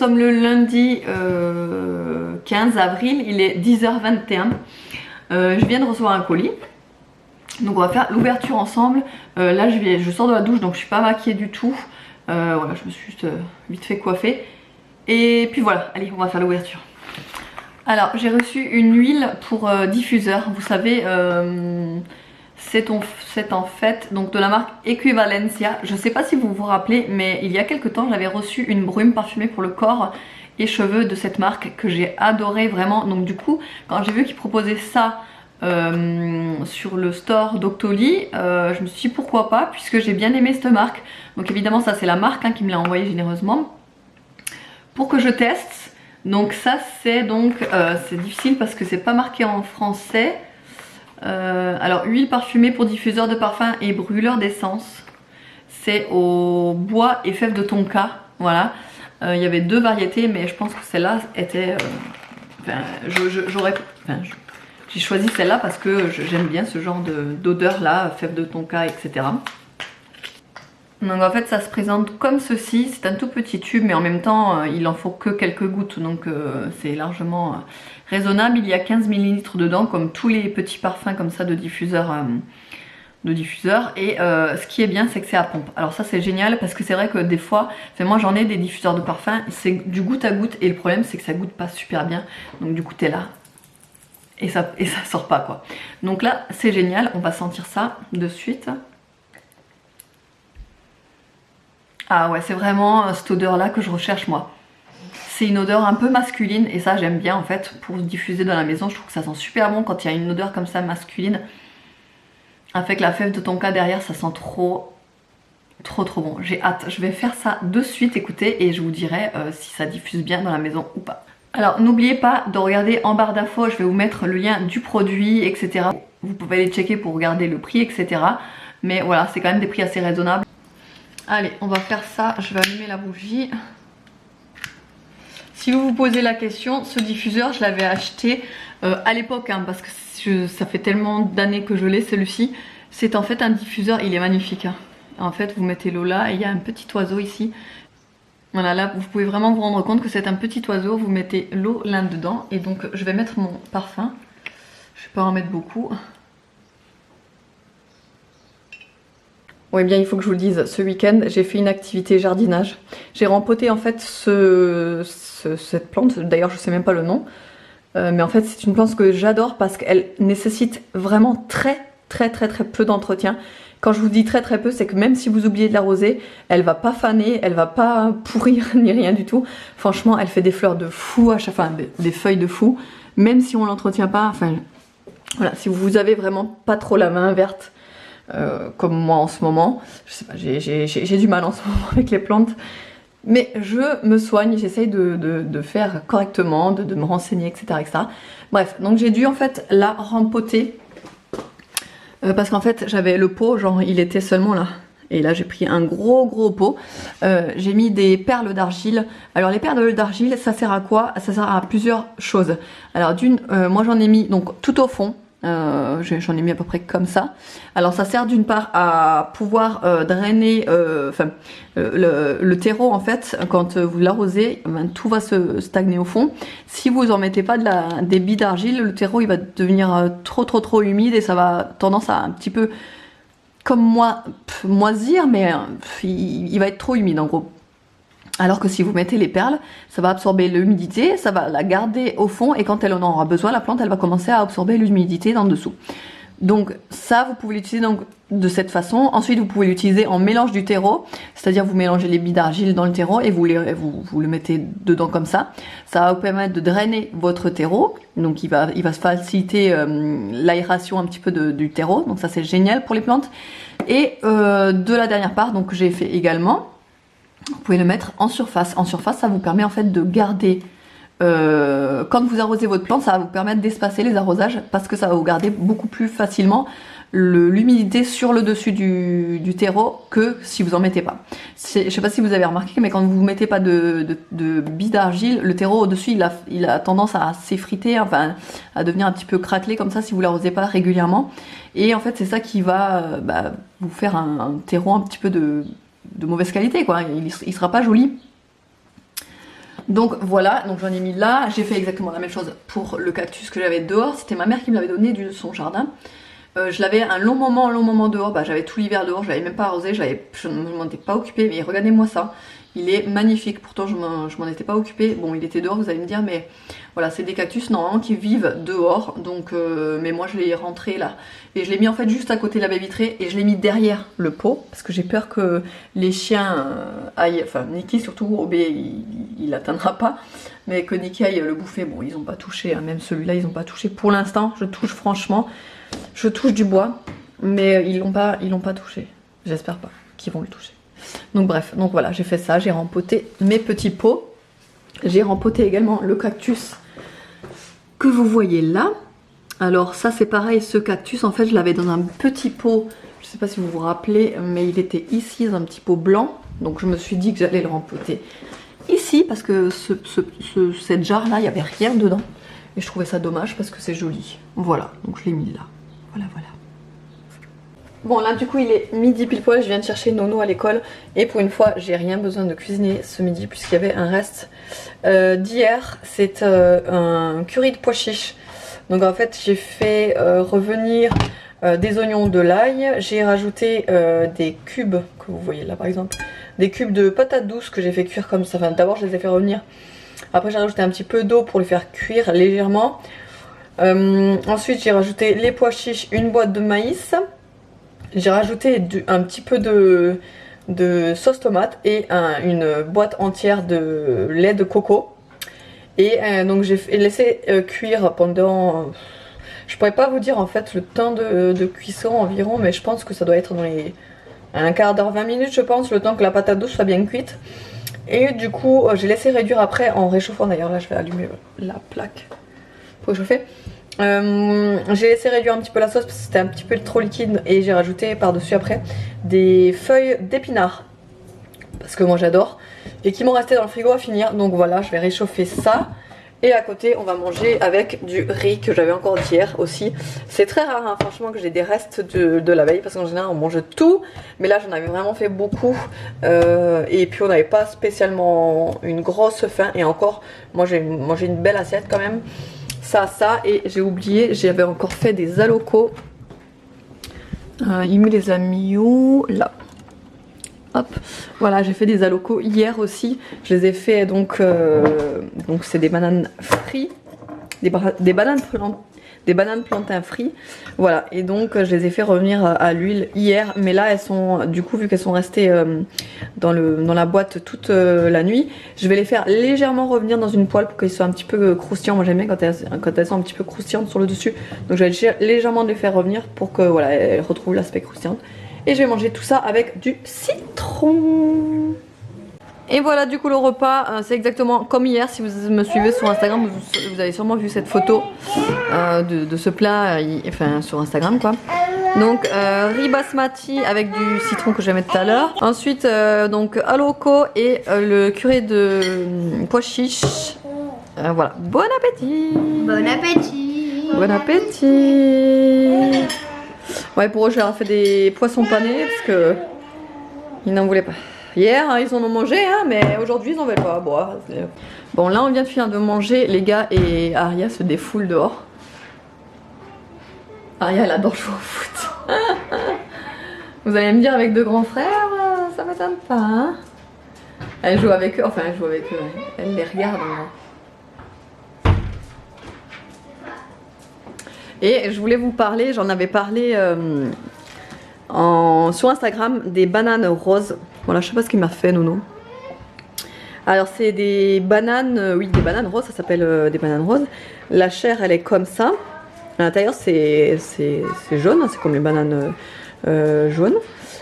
sommes le lundi 15 avril, il est 10h21. Je viens de recevoir un colis. Donc on va faire l'ouverture ensemble. Là je sors de la douche donc je suis pas maquillée du tout. Voilà, je me suis juste vite fait coiffer. Et puis voilà, allez on va faire l'ouverture. Alors j'ai reçu une huile pour diffuseur. Vous savez, c'est en fait donc de la marque Equivalencia. Je sais pas si vous vous rappelez, mais il y a quelques temps j'avais reçu une brume parfumée pour le corps et cheveux de cette marque que j'ai adoré vraiment. Donc du coup quand j'ai vu qu'ils proposaient ça sur le store Doctolib, je me suis dit pourquoi pas, puisque j'ai bien aimé cette marque. Donc évidemment ça c'est la marque qui me l'a envoyé généreusement pour que je teste. Donc ça c'est donc c'est difficile parce que c'est pas marqué en français. Alors huile parfumée pour diffuseur de parfum et brûleur d'essence. C'est au bois et fèves de tonka. Voilà. Il y avait deux variétés mais je pense que celle-là était... j'ai choisi celle-là parce que j'aime bien ce genre d'odeur là, fèves de tonka, etc. Donc en fait ça se présente comme ceci, c'est un tout petit tube mais en même temps il en faut que quelques gouttes donc c'est largement raisonnable. Il y a 15 ml dedans comme tous les petits parfums comme ça de diffuseur. Et ce qui est bien c'est que c'est à pompe. Alors ça c'est génial parce que c'est vrai que des fois, moi j'en ai des diffuseurs de parfum, c'est du goutte à goutte et le problème c'est que ça goûte pas super bien. Donc du coup t'es là et ça sort pas quoi. Donc là c'est génial, on va sentir ça de suite. Ah ouais, c'est vraiment cette odeur là que je recherche moi. C'est une odeur un peu masculine et ça j'aime bien en fait pour diffuser dans la maison. Je trouve que ça sent super bon quand il y a une odeur comme ça masculine. Avec la fève de tonka derrière, ça sent trop bon. J'ai hâte, je vais faire ça de suite, écoutez, et je vous dirai si ça diffuse bien dans la maison ou pas. Alors n'oubliez pas de regarder en barre d'infos, je vais vous mettre le lien du produit, etc. Vous pouvez aller checker pour regarder le prix, etc. Mais voilà, c'est quand même des prix assez raisonnables. Allez, on va faire ça, je vais allumer la bougie. Si vous vous posez la question, ce diffuseur, je l'avais acheté à l'époque, parce que ça fait tellement d'années que je l'ai, celui-ci. C'est en fait un diffuseur, il est magnifique. En fait, vous mettez l'eau là et il y a un petit oiseau ici. Voilà, là, vous pouvez vraiment vous rendre compte que c'est un petit oiseau. Vous mettez l'eau là-dedans et donc je vais mettre mon parfum. Je vais pas en mettre beaucoup. Oui, bien, il faut que je vous le dise, ce week-end, j'ai fait une activité jardinage. J'ai rempoté en fait cette plante, d'ailleurs je sais même pas le nom, mais en fait c'est une plante que j'adore parce qu'elle nécessite vraiment très peu d'entretien. Quand je vous dis très peu, c'est que même si vous oubliez de l'arroser, elle va pas faner, elle va pas pourrir ni rien du tout. Franchement, elle fait des fleurs de fou à chaque fois, des feuilles de fou, même si on l'entretient pas. Enfin, voilà, si vous avez vraiment pas trop la main verte. Comme moi en ce moment, je sais pas, j'ai du mal en ce moment avec les plantes, mais je me soigne, j'essaye de faire correctement, de me renseigner, etc. Bref, donc j'ai dû en fait la rempoter parce qu'en fait j'avais le pot, genre il était seulement là. Et là j'ai pris un gros pot, j'ai mis des perles d'argile. Alors les perles d'argile ça sert à quoi? Ça sert à plusieurs choses. Alors d'une, moi j'en ai mis donc tout au fond. J'en ai mis à peu près comme ça. Alors ça sert d'une part à pouvoir drainer le terreau en fait. Quand vous l'arrosez, tout va se stagner au fond. Si vous en mettez pas des billes d'argile, le terreau il va devenir trop humide et ça va tendance à un petit peu comme moi moisir, mais il va être trop humide en gros. Alors que si vous mettez les perles, ça va absorber l'humidité, ça va la garder au fond et quand elle en aura besoin, la plante elle va commencer à absorber l'humidité d'en dessous. Donc ça vous pouvez l'utiliser donc de cette façon. Ensuite vous pouvez l'utiliser en mélange du terreau, c'est-à-dire vous mélangez les billes d'argile dans le terreau et vous le mettez dedans comme ça. Ça va vous permettre de drainer votre terreau, donc il va se faciliter l'aération un petit peu du terreau, donc ça c'est génial pour les plantes. Et de la dernière part, donc j'ai fait également, vous pouvez le mettre en surface. En surface, ça vous permet en fait de garder, quand vous arrosez votre plante, ça va vous permettre d'espacer les arrosages parce que ça va vous garder beaucoup plus facilement l'humidité sur le dessus du terreau que si vous en mettez pas. Je sais pas si vous avez remarqué, mais quand vous mettez pas de billes d'argile, le terreau au-dessus il a tendance à s'effriter, enfin à devenir un petit peu craquelé comme ça si vous l'arrosez pas régulièrement. Et en fait c'est ça qui va vous faire un terreau un petit peu de mauvaise qualité quoi, il sera pas joli. Donc voilà, donc j'en ai mis là. J'ai fait exactement la même chose pour le cactus que j'avais dehors. C'était ma mère qui me l'avait donné de son jardin. Je l'avais un long moment dehors. Bah, j'avais tout l'hiver dehors, je l'avais même pas arrosé, je ne m'en étais pas occupée. Mais regardez-moi ça, il est magnifique. Pourtant je m'en étais pas occupée. Bon, il était dehors, vous allez me dire, mais voilà, c'est des cactus normalement qui vivent dehors. Donc, mais moi je l'ai rentré là. Et je l'ai mis en fait juste à côté de la baie vitrée et je l'ai mis derrière le pot parce que j'ai peur que les chiens aillent, enfin Niki surtout, Obé il l'atteindra pas, mais que Niki aille le bouffer. Bon, ils ont pas touché, hein, même celui-là ils ont pas touché pour l'instant. Je touche franchement. Je touche du bois, mais ils l'ont pas touché. J'espère pas qu'ils vont le toucher. Donc bref, donc voilà, j'ai fait ça, j'ai rempoté mes petits pots. J'ai rempoté également le cactus que vous voyez là. Alors ça c'est pareil, ce cactus en fait je l'avais dans un petit pot, je sais pas si vous vous rappelez, mais il était ici dans un petit pot blanc. Donc je me suis dit que j'allais le rempoter ici parce que cette jarre là, il n'y avait rien dedans. Et je trouvais ça dommage parce que c'est joli. Voilà, donc je l'ai mis là. Voilà, voilà. Bon là du coup il est midi pile poil, je viens de chercher Nono à l'école. Et pour une fois j'ai rien besoin de cuisiner ce midi puisqu'il y avait un reste d'hier. C'est un curry de pois chiches. Donc en fait j'ai fait revenir des oignons, de l'ail. J'ai rajouté des cubes, que vous voyez là par exemple. Des cubes de patates douces que j'ai fait cuire comme ça. Enfin d'abord je les ai fait revenir. Après j'ai rajouté un petit peu d'eau pour les faire cuire légèrement. Ensuite j'ai rajouté les pois chiches, une boîte de maïs. J'ai rajouté un petit peu de sauce tomate et une boîte entière de lait de coco. Et donc j'ai laissé cuire pendant... je pourrais pas vous dire en fait le temps de cuisson environ, mais je pense que ça doit être dans les... un quart d'heure, 20 minutes je pense, le temps que la patate douce soit bien cuite. Et du coup j'ai laissé réduire après en réchauffant. D'ailleurs là je vais allumer la plaque pour réchauffer. J'ai laissé réduire un petit peu la sauce parce que c'était un petit peu trop liquide. Et j'ai rajouté par dessus après des feuilles d'épinards parce que moi j'adore. Et qui m'ont resté dans le frigo à finir. Donc voilà, je vais réchauffer ça. Et à côté on va manger avec du riz que j'avais encore d'hier aussi. C'est très rare hein, franchement que j'ai des restes de la veille. Parce qu'en général on mange tout. Mais là j'en avais vraiment fait beaucoup. Et puis on n'avait pas spécialement une grosse faim. Et encore moi j'ai mangé une belle assiette quand même. Ça et j'ai oublié, j'avais encore fait des alocos. Il me les a mis où? Là. Hop, voilà, j'ai fait des alocos hier aussi. Je les ai fait donc c'est des bananes frites, des bananes plantains frites. Voilà, et donc je les ai fait revenir à l'huile hier. Mais là elles sont, du coup vu qu'elles sont restées dans la boîte toute la nuit, je vais les faire légèrement revenir dans une poêle pour qu'elles soient un petit peu croustillants. Moi j'aime bien quand elles sont un petit peu croustillantes sur le dessus. Donc je vais légèrement les faire revenir pour que voilà, elles retrouvent l'aspect croustillant. Et je vais manger tout ça avec du citron. Et voilà du coup le repas, c'est exactement comme hier. Si vous me suivez sur Instagram, vous avez sûrement vu cette photo de ce plat, enfin sur Instagram quoi. Donc riz basmati avec du citron que je vais mettre tout à l'heure. Ensuite donc aloko et le curry de pois chiches. Voilà, bon appétit. Bon appétit. Bon appétit. Ouais, pour eux je leur ai fait des poissons panés parce que ils n'en voulaient pas. Hier hein, ils en ont mangé hein, mais aujourd'hui ils n'en veulent pas. Bon là on vient de finir de manger, les gars, et Aria se défoule dehors. Aria elle adore jouer au foot. Vous allez me dire avec deux grands frères, ça m'étonne pas hein. Elle joue avec eux, enfin elle joue avec eux, elle les regarde hein. Et je voulais vous parler, j'en avais parlé sur Instagram, des bananes roses. Voilà, je sais pas ce qu'il m'a fait Nono. Alors c'est des bananes, oui des bananes roses, ça s'appelle des bananes roses. La chair elle est comme ça. À l'intérieur c'est jaune, c'est comme les bananes jaunes.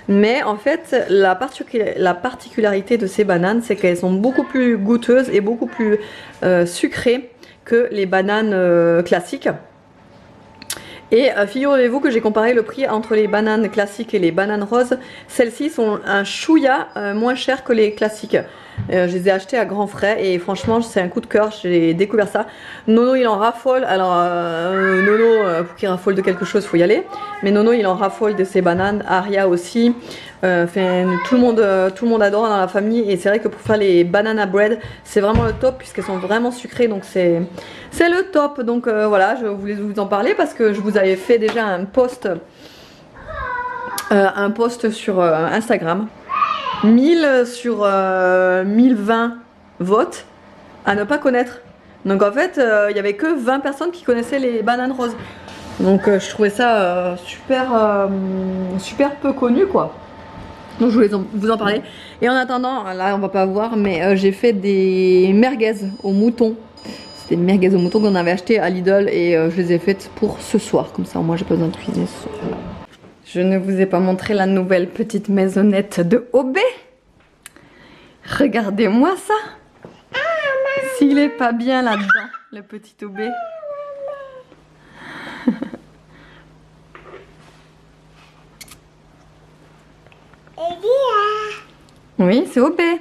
Mais en fait la particularité de ces bananes c'est qu'elles sont beaucoup plus goûteuses et beaucoup plus sucrées que les bananes classiques. Et figurez-vous que j'ai comparé le prix entre les bananes classiques et les bananes roses. Celles-ci sont un chouïa moins chères que les classiques. Je les ai achetés à grands frais et franchement c'est un coup de cœur, j'ai découvert ça. Nono il en raffole, alors Nono pour qu'il raffole de quelque chose il faut y aller. Mais Nono il en raffole de ses bananes, Aria aussi. Tout le monde adore dans la famille et c'est vrai que pour faire les banana bread c'est vraiment le top puisqu'elles sont vraiment sucrées donc c'est le top. Donc voilà, je voulais vous en parler parce que je vous avais fait déjà un post sur Instagram. 1000 sur 1020 votes à ne pas connaître. Donc en fait, il y avait que 20 personnes qui connaissaient les bananes roses. Donc je trouvais ça super peu connu quoi. Donc je voulais vous en parler. Et en attendant, là on va pas voir, mais j'ai fait des merguez au mouton. C'était des merguez au mouton qu'on avait acheté à Lidl et je les ai faites pour ce soir. Comme ça, moi j'ai pas besoin de cuisiner ce soir. Je ne vous ai pas montré la nouvelle petite maisonnette de Obé. Regardez-moi ça. S'il est pas bien là-dedans, le petit Obé. Oui, c'est Obé.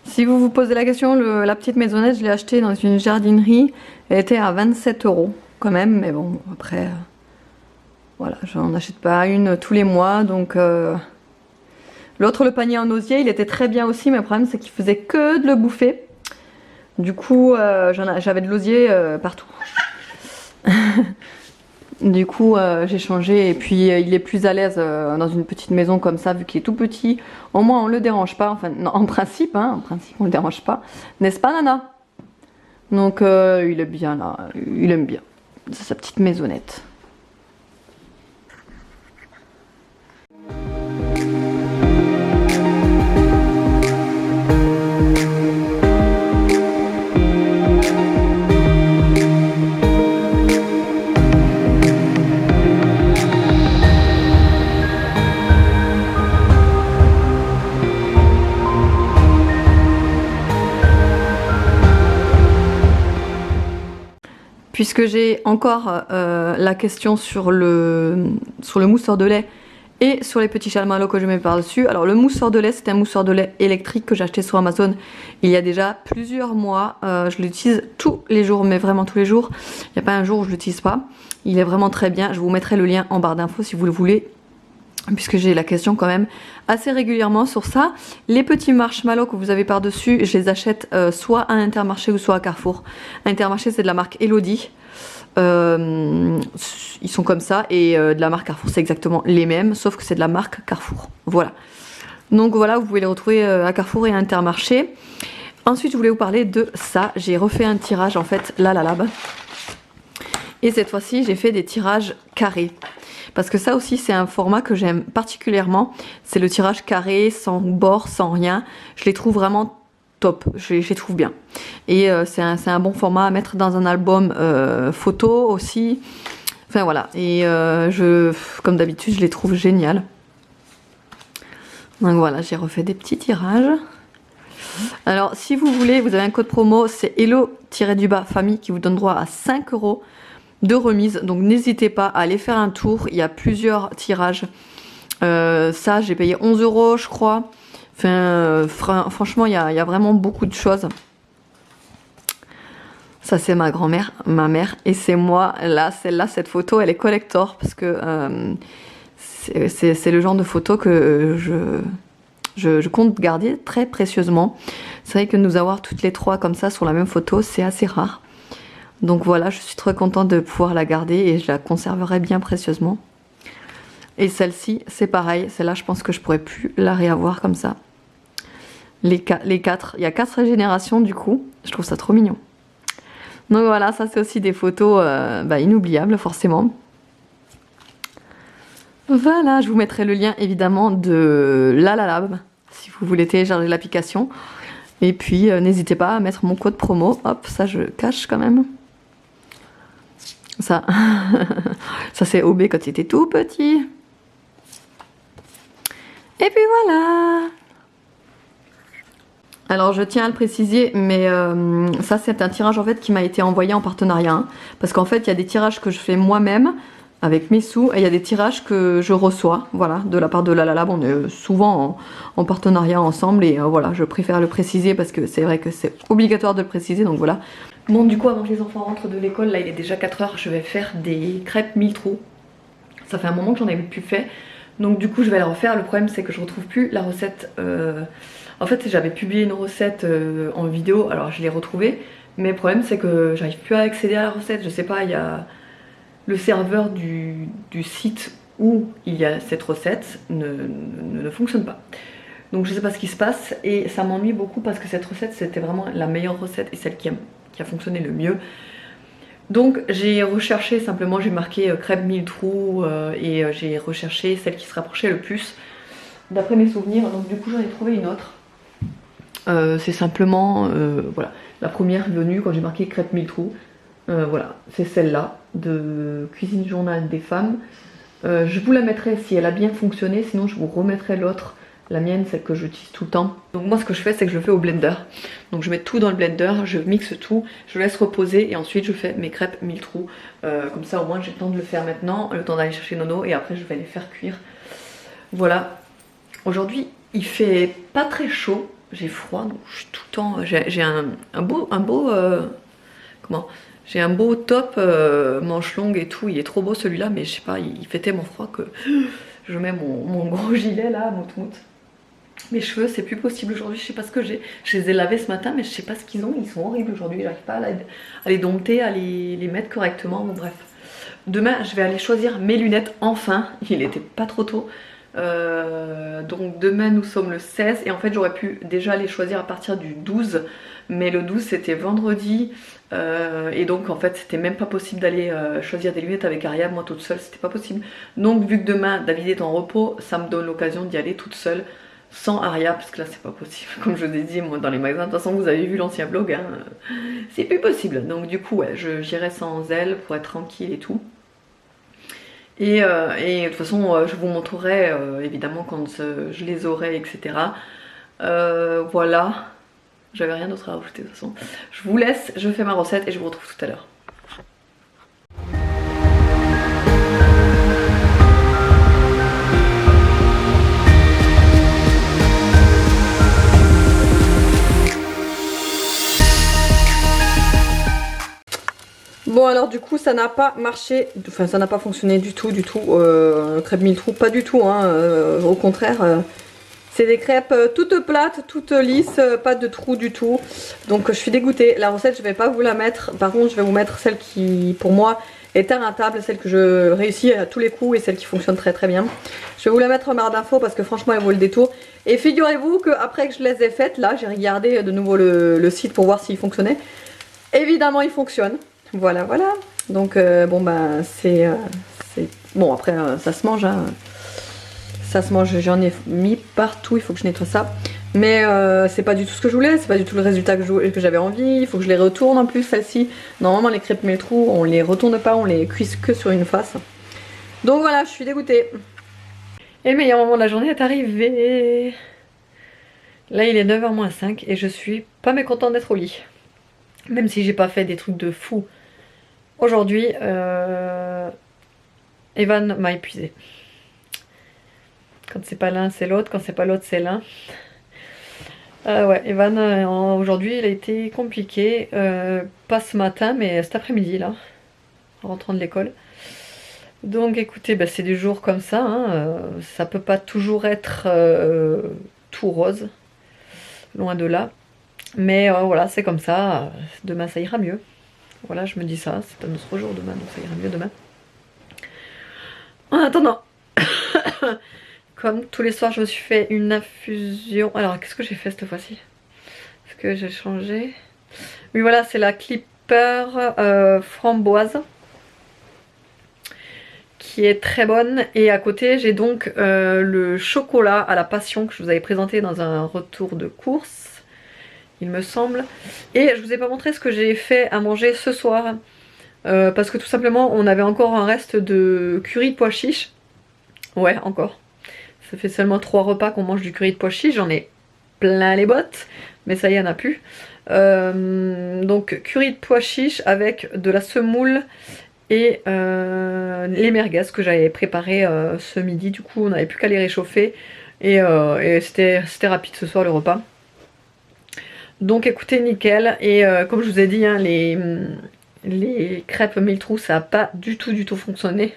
Si vous vous posez la question, la petite maisonnette, je l'ai achetée dans une jardinerie. Elle était à 27 € quand même, mais bon, après, voilà, j'en achète pas une tous les mois, donc... L'autre, le panier en osier, il était très bien aussi, mais le problème, c'est qu'il faisait que de le bouffer. Du coup, j'avais de l'osier partout. Du coup, j'ai changé et puis il est plus à l'aise dans une petite maison comme ça, vu qu'il est tout petit. Au moins, on le dérange pas. Enfin, non, en principe, on le dérange pas. N'est-ce pas, Nana? Donc, il est bien là. Il aime bien. C'est sa petite maisonnette. Puisque j'ai encore la question sur le mousseur de lait et sur les petits chamallows que je mets par-dessus. Alors le mousseur de lait, c'est un mousseur de lait électrique que j'ai acheté sur Amazon il y a déjà plusieurs mois. Je l'utilise tous les jours, mais vraiment tous les jours. Il n'y a pas un jour où je l'utilise pas. Il est vraiment très bien. Je vous mettrai le lien en barre d'infos si vous le voulez, puisque j'ai la question quand même assez régulièrement sur ça. Les petits marshmallows que vous avez par-dessus, je les achète soit à Intermarché ou soit à Carrefour. Intermarché, c'est de la marque Elodie. Ils sont comme ça, et de la marque Carrefour, c'est exactement les mêmes, sauf que c'est de la marque Carrefour. Voilà. Donc voilà, vous pouvez les retrouver à Carrefour et à Intermarché. Ensuite, je voulais vous parler de ça. J'ai refait un tirage, en fait, là, là-bas. Et cette fois-ci, j'ai fait des tirages carrés. Parce que ça aussi, c'est un format que j'aime particulièrement. C'est le tirage carré, sans bord, sans rien. Je les trouve vraiment top. Je les trouve bien. Et c'est un bon format à mettre dans un album photo aussi. Enfin voilà. Et comme d'habitude, je les trouve géniales. Donc voilà, j'ai refait des petits tirages. Alors, si vous voulez, vous avez un code promo, c'est hello-famille qui vous donne droit à 5 € de remise, donc n'hésitez pas à aller faire un tour. Il y a plusieurs tirages. Ça, j'ai payé 11 € je crois. Enfin, franchement, il y a vraiment beaucoup de choses. Ça, c'est ma grand-mère, ma mère, et c'est moi. Là, celle-là, cette photo, elle est collector parce que c'est le genre de photo que je compte garder très précieusement. C'est vrai que nous avoir toutes les trois comme ça sur la même photo, c'est assez rare. Donc voilà, je suis très contente de pouvoir la garder et je la conserverai bien précieusement. Et celle-ci, c'est pareil. Celle-là, je pense que je pourrais plus la réavoir comme ça. Les quatre, il y a 4 générations du coup. Je trouve ça trop mignon. Donc voilà, ça c'est aussi des photos inoubliables forcément. Voilà, je vous mettrai le lien évidemment de LaLaLab si vous voulez télécharger l'application. Et puis n'hésitez pas à mettre mon code promo. Hop, ça je cache quand même. Ça, ça c'est Obé quand il était tout petit. Et puis voilà. Alors je tiens à le préciser, mais ça c'est un tirage en fait qui m'a été envoyé en partenariat. Hein, parce qu'en fait il y a des tirages que je fais moi-même avec mes sous et il y a des tirages que je reçois, voilà, de la part de Lalala. On est souvent en partenariat ensemble et voilà, je préfère le préciser parce que c'est vrai que c'est obligatoire de le préciser, donc voilà. Bon, du coup, avant que les enfants rentrent de l'école, là il est déjà 4 h, je vais faire des crêpes 1000 trous. Ça fait un moment que j'en avais plus fait, donc du coup je vais la refaire. Le problème c'est que je retrouve plus la recette. En fait, j'avais publié une recette en vidéo, alors je l'ai retrouvée, mais le problème c'est que j'arrive plus à accéder à la recette. Je sais pas, il y a le serveur du site où il y a cette recette ne fonctionne pas. Donc je sais pas ce qui se passe et ça m'ennuie beaucoup parce que cette recette c'était vraiment la meilleure recette et celle qui a fonctionné le mieux. Donc j'ai recherché simplement, j'ai marqué crêpes 1000 trous et j'ai recherché celle qui se rapprochait le plus d'après mes souvenirs. Donc du coup j'en ai trouvé une autre. C'est simplement voilà, la première venue quand j'ai marqué crêpes 1000 trous. Voilà, c'est celle-là de Cuisine Journal des Femmes. Je vous la mettrai si elle a bien fonctionné, sinon je vous remettrai l'autre, la mienne, celle que j'utilise tout le temps. Donc moi ce que je fais c'est que je le fais au blender. Donc je mets tout dans le blender, je mixe tout, je laisse reposer et ensuite je fais mes crêpes 1000 trous. Comme ça au moins j'ai le temps de le faire maintenant, le temps d'aller chercher Nono et après je vais les faire cuire. Voilà. Aujourd'hui il fait pas très chaud, j'ai froid, donc je suis tout le temps. J'ai un beau comment? J'ai un beau top, manche longue et tout, il est trop beau celui-là, mais je sais pas, il fait tellement froid que je mets mon gros gilet là, mout. Mes cheveux, c'est plus possible aujourd'hui, je sais pas ce que j'ai. Je les ai lavés ce matin, mais je sais pas ce qu'ils ont, ils sont horribles aujourd'hui, j'arrive pas à les dompter, à les mettre correctement, bon bref. Demain, je vais aller choisir mes lunettes, enfin, il était pas trop tôt. Donc demain nous sommes le 16 et en fait j'aurais pu déjà les choisir à partir du 12, mais le 12 c'était vendredi et donc en fait c'était même pas possible d'aller choisir des lunettes avec Aria, moi toute seule c'était pas possible. Donc vu que demain David est en repos, ça me donne l'occasion d'y aller toute seule sans Aria parce que là c'est pas possible, comme je vous ai dit moi dans les magasins. De toute façon vous avez vu l'ancien vlog, hein, c'est plus possible. Donc du coup ouais, j'irai sans elle pour être tranquille et tout. Et de toute façon, je vous montrerai évidemment quand je les aurai, etc. Voilà. J'avais rien d'autre à rajouter de toute façon. Je vous laisse, je fais ma recette et je vous retrouve tout à l'heure. Bon alors du coup ça n'a pas marché, enfin ça n'a pas fonctionné du tout, crêpes 1000 trous, pas du tout, hein, au contraire, c'est des crêpes toutes plates, toutes lisses, pas de trous du tout, donc je suis dégoûtée. La recette je vais pas vous la mettre, par contre je vais vous mettre celle qui pour moi est inratable, celle que je réussis à tous les coups et celle qui fonctionne très très bien. Je vais vous la mettre en barre d'infos parce que franchement elle vaut le détour. Et figurez-vous que après que je les ai faites, là j'ai regardé de nouveau le site pour voir s'il fonctionnait. Évidemment il fonctionne. Voilà, voilà. Donc bon bah c'est bon après ça se mange, hein. Ça se mange. J'en ai mis partout. Il faut que je nettoie ça. Mais c'est pas du tout ce que je voulais. C'est pas du tout le résultat que j'avais envie. Il faut que je les retourne en plus celles-ci. Normalement les crêpes 1000 trous on les retourne pas, on les cuise que sur une face. Donc voilà, je suis dégoûtée. Et le meilleur moment de la journée est arrivé. Là il est 9h-5 et je suis pas mécontente d'être au lit. Même si j'ai pas fait des trucs de fou. Aujourd'hui, Evan m'a épuisée. Quand c'est pas l'un, c'est l'autre. Quand c'est pas l'autre, c'est l'un. Ouais, Evan, aujourd'hui, il a été compliqué. Pas ce matin, mais cet après-midi, là, en rentrant de l'école. Donc, écoutez, bah, c'est des jours comme ça. Hein, ça peut pas toujours être tout rose. Loin de là. Mais voilà, c'est comme ça. Demain, ça ira mieux. Voilà, je me dis ça, c'est un autre jour demain, donc ça ira mieux demain. En attendant, comme tous les soirs, je me suis fait une infusion. Alors, qu'est-ce que j'ai fait cette fois-ci? Est-ce que j'ai changé? Oui, voilà, c'est la Clipper framboise qui est très bonne. Et à côté, j'ai donc le chocolat à la passion que je vous avais présenté dans un retour de course. Il me semble. Et je vous ai pas montré ce que j'ai fait à manger ce soir. Parce que tout simplement, on avait encore un reste de curry de pois chiches. Ouais, encore. Ça fait seulement 3 repas qu'on mange du curry de pois chiches. J'en ai plein les bottes. mais ça y en a plus. Donc curry de pois chiches avec de la semoule et les merguez que j'avais préparé ce midi. Du coup on n'avait plus qu'à les réchauffer et c'était rapide ce soir le repas. Donc écoutez, nickel. Et comme je vous ai dit, hein, les crêpes mille trous, ça n'a pas du tout fonctionné.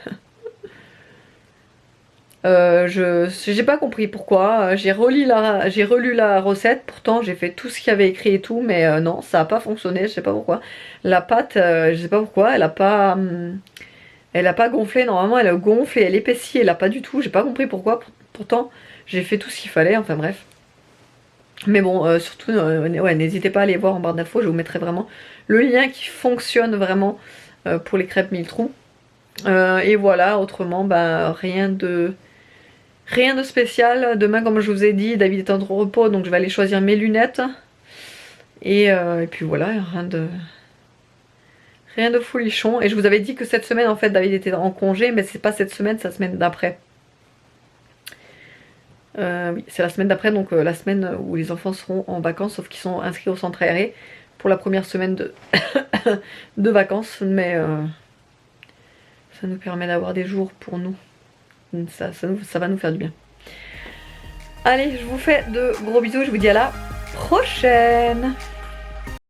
J'ai pas compris pourquoi. J'ai relu la recette, pourtant j'ai fait tout ce qu'il y avait écrit et tout, mais non, ça a pas fonctionné, je sais pas pourquoi. La pâte, je sais pas pourquoi, elle a pas gonflé. Normalement elle gonfle et elle épaissit, elle a pas du tout. J'ai pas compris pourquoi. Pourtant j'ai fait tout ce qu'il fallait, enfin bref. Mais bon, surtout, ouais, n'hésitez pas à aller voir en barre d'infos, je vous mettrai vraiment le lien qui fonctionne vraiment pour les crêpes mille trous. Et voilà, autrement, bah, rien de spécial. Demain, comme je vous ai dit, David est en repos, donc je vais aller choisir mes lunettes. Et puis voilà, rien de folichon. Et je vous avais dit que cette semaine, en fait, David était en congé, mais c'est pas cette semaine, c'est la semaine d'après. Oui, c'est la semaine d'après, donc la semaine où les enfants seront en vacances, sauf qu'ils sont inscrits au centre aéré pour la première semaine de vacances, mais ça nous permet d'avoir des jours pour nous. Ça va nous faire du bien. Allez, je vous fais de gros bisous, je vous dis à la prochaine!